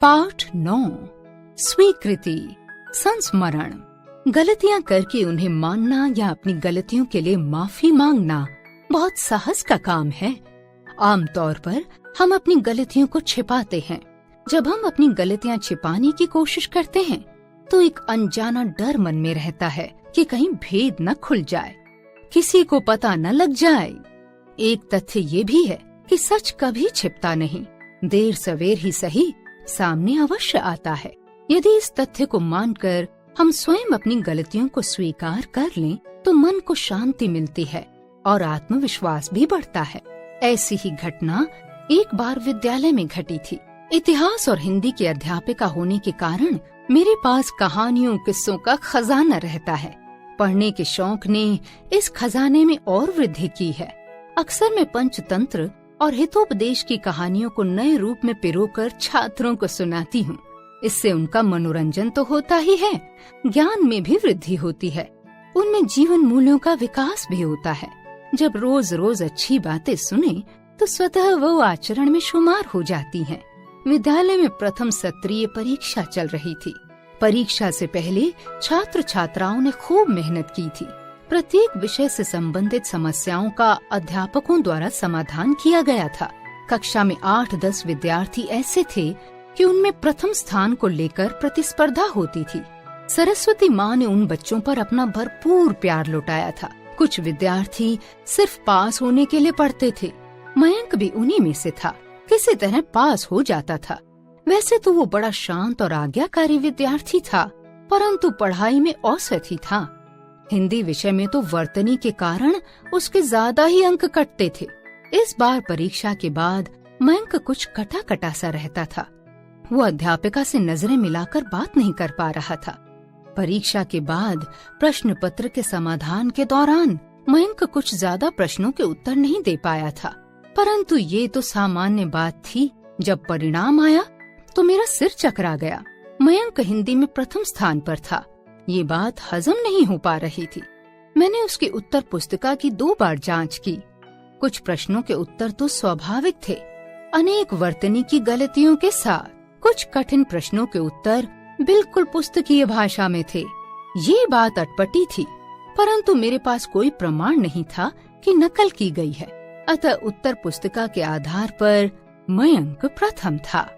पाठ 9 स्वीकृति संस्मरण। गलतियां करके उन्हें मानना या अपनी गलतियों के लिए माफी मांगना बहुत साहस का काम है। आमतौर पर हम अपनी गलतियों को छिपाते हैं। जब हम अपनी गलतियां छिपाने की कोशिश करते हैं तो एक अनजाना डर मन में रहता है कि कहीं भेद न खुल जाए, किसी को पता न लग जाए। एक तथ्य ये भी है कि सच कभी छिपता नहीं, देर सवेर ही सही सामने अवश्य आता है। यदि इस तथ्य को मानकर हम स्वयं अपनी गलतियों को स्वीकार कर लें तो मन को शांति मिलती है और आत्मविश्वास भी बढ़ता है। ऐसी ही घटना एक बार विद्यालय में घटी थी। इतिहास और हिंदी की अध्यापिका होने के कारण मेरे पास कहानियों किस्सों का खजाना रहता है। पढ़ने के शौक ने इस खजाने में और वृद्धि की है। अक्सर मैं पंचतंत्र और हितोपदेश की कहानियों को नए रूप में पिरोकर छात्रों को सुनाती हूँ। इससे उनका मनोरंजन तो होता ही है, ज्ञान में भी वृद्धि होती है, उनमें जीवन मूल्यों का विकास भी होता है। जब रोज रोज अच्छी बातें सुने तो स्वतः वो आचरण में शुमार हो जाती हैं। विद्यालय में प्रथम सत्रीय परीक्षा चल रही थी। परीक्षा से पहले छात्र छात्राओं ने खूब मेहनत की थी। प्रत्येक विषय से संबंधित समस्याओं का अध्यापकों द्वारा समाधान किया गया था। कक्षा में 8-10 विद्यार्थी ऐसे थे कि उनमें प्रथम स्थान को लेकर प्रतिस्पर्धा होती थी। सरस्वती माँ ने उन बच्चों पर अपना भरपूर प्यार लुटाया था। कुछ विद्यार्थी सिर्फ पास होने के लिए पढ़ते थे। मयंक भी उन्हीं में से था। किसी तरह पास हो जाता था। वैसे तो वो बड़ा शांत और आज्ञाकारी विद्यार्थी था, परंतु पढ़ाई में औसत ही था। हिंदी विषय में तो वर्तनी के कारण उसके ज्यादा ही अंक कटते थे। इस बार परीक्षा के बाद मयंक कुछ कटा कटा सा रहता था। वो अध्यापिका से नजरें मिलाकर बात नहीं कर पा रहा था। परीक्षा के बाद प्रश्न पत्र के समाधान के दौरान मयंक कुछ ज्यादा प्रश्नों के उत्तर नहीं दे पाया था, परंतु ये तो सामान्य बात थी। जब परिणाम आया तो मेरा सिर चकरा गया। मयंक हिंदी में प्रथम स्थान पर था। ये बात हजम नहीं हो पा रही थी। मैंने उसकी उत्तर पुस्तिका की 2 बार जांच की। कुछ प्रश्नों के उत्तर तो स्वाभाविक थे, अनेक वर्तनी की गलतियों के साथ। कुछ कठिन प्रश्नों के उत्तर बिल्कुल पुस्तकीय भाषा में थे। ये बात अटपटी थी, परंतु मेरे पास कोई प्रमाण नहीं था कि नकल की गई है। अतः उत्तर पुस्तिका के आधार पर मयंक प्रथम था।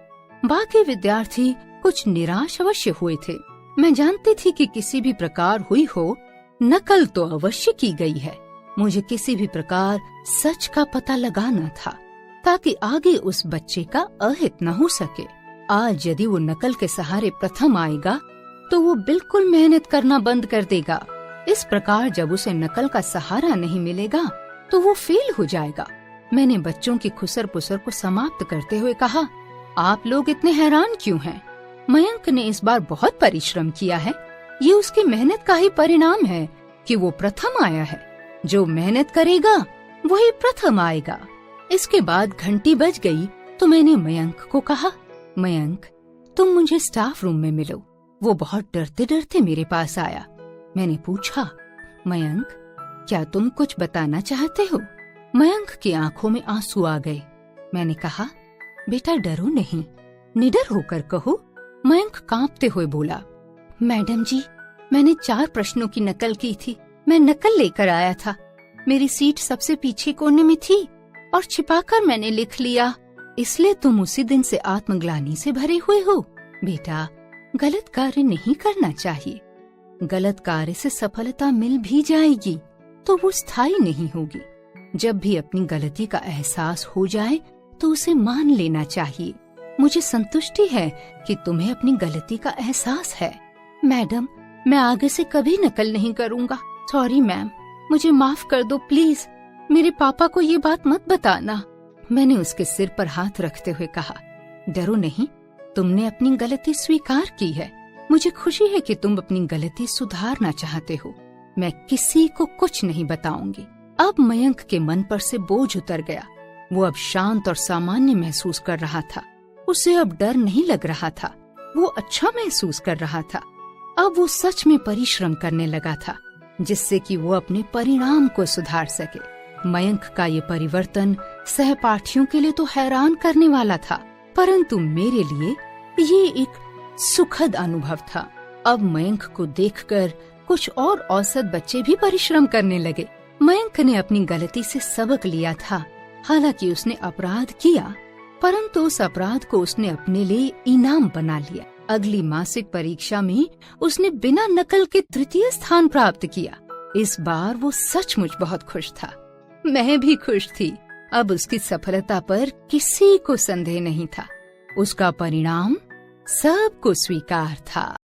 बाकी विद्यार्थी कुछ निराश अवश्य हुए थे। मैं जानती थी कि किसी भी प्रकार हुई हो, नकल तो अवश्य की गई है। मुझे किसी भी प्रकार सच का पता लगाना था ताकि आगे उस बच्चे का अहित न हो सके। आज यदि वो नकल के सहारे प्रथम आएगा तो वो बिल्कुल मेहनत करना बंद कर देगा। इस प्रकार जब उसे नकल का सहारा नहीं मिलेगा तो वो फेल हो जाएगा। मैंने बच्चों की खुसर पुसर को समाप्त करते हुए कहा, आप लोग इतने हैरान क्यों हैं? मयंक ने इस बार बहुत परिश्रम किया है। ये उसकी मेहनत का ही परिणाम है कि वो प्रथम आया है। जो मेहनत करेगा वही प्रथम आएगा। इसके बाद घंटी बज गई तो मैंने मयंक को कहा, मयंक तुम मुझे स्टाफ रूम में मिलो। वो बहुत डरते डरते मेरे पास आया। मैंने पूछा, मयंक क्या तुम कुछ बताना चाहते हो? मयंक की आंखों में आंसू आ गए। मैंने कहा, बेटा डरो नहीं, निडर होकर कहो। मयंक कांपते हुए बोला, मैडम जी मैंने 4 प्रश्नों की नकल की थी। मैं नकल लेकर आया था। मेरी सीट सबसे पीछे कोने में थी और छिपाकर मैंने लिख लिया। इसलिए तुम उसी दिन से आत्मग्लानि से भरे हुए हो। बेटा गलत कार्य नहीं करना चाहिए। गलत कार्य से सफलता मिल भी जाएगी तो वो स्थायी नहीं होगी। जब भी अपनी गलती का एहसास हो जाए तो उसे मान लेना चाहिए। मुझे संतुष्टि है कि तुम्हें अपनी गलती का एहसास है। मैडम मैं आगे से कभी नकल नहीं करूँगा। सॉरी मैम, मुझे माफ कर दो प्लीज। मेरे पापा को ये बात मत बताना। मैंने उसके सिर पर हाथ रखते हुए कहा, डरो नहीं, तुमने अपनी गलती स्वीकार की है। मुझे खुशी है कि तुम अपनी गलती सुधारना चाहते हो। मैं किसी को कुछ नहीं बताऊंगी। अब मयंक के मन पर से बोझ उतर गया। वो अब शांत और सामान्य महसूस कर रहा था। उसे अब डर नहीं लग रहा था। वो अच्छा महसूस कर रहा था। अब वो सच में परिश्रम करने लगा था जिससे कि वो अपने परिणाम को सुधार सके। मयंक का ये परिवर्तन सहपाठियों के लिए तो हैरान करने वाला था, परंतु मेरे लिए ये एक सुखद अनुभव था। अब मयंक को देखकर कुछ और औसत बच्चे भी परिश्रम करने लगे। मयंक ने अपनी गलती से सबक लिया था। हालांकि उसने अपराध किया, परंतु उस अपराध को उसने अपने लिए इनाम बना लिया। अगली मासिक परीक्षा में उसने बिना नकल के तृतीय स्थान प्राप्त किया। इस बार वो सचमुच बहुत खुश था। मैं भी खुश थी। अब उसकी सफलता पर किसी को संदेह नहीं था। उसका परिणाम सबको स्वीकार था।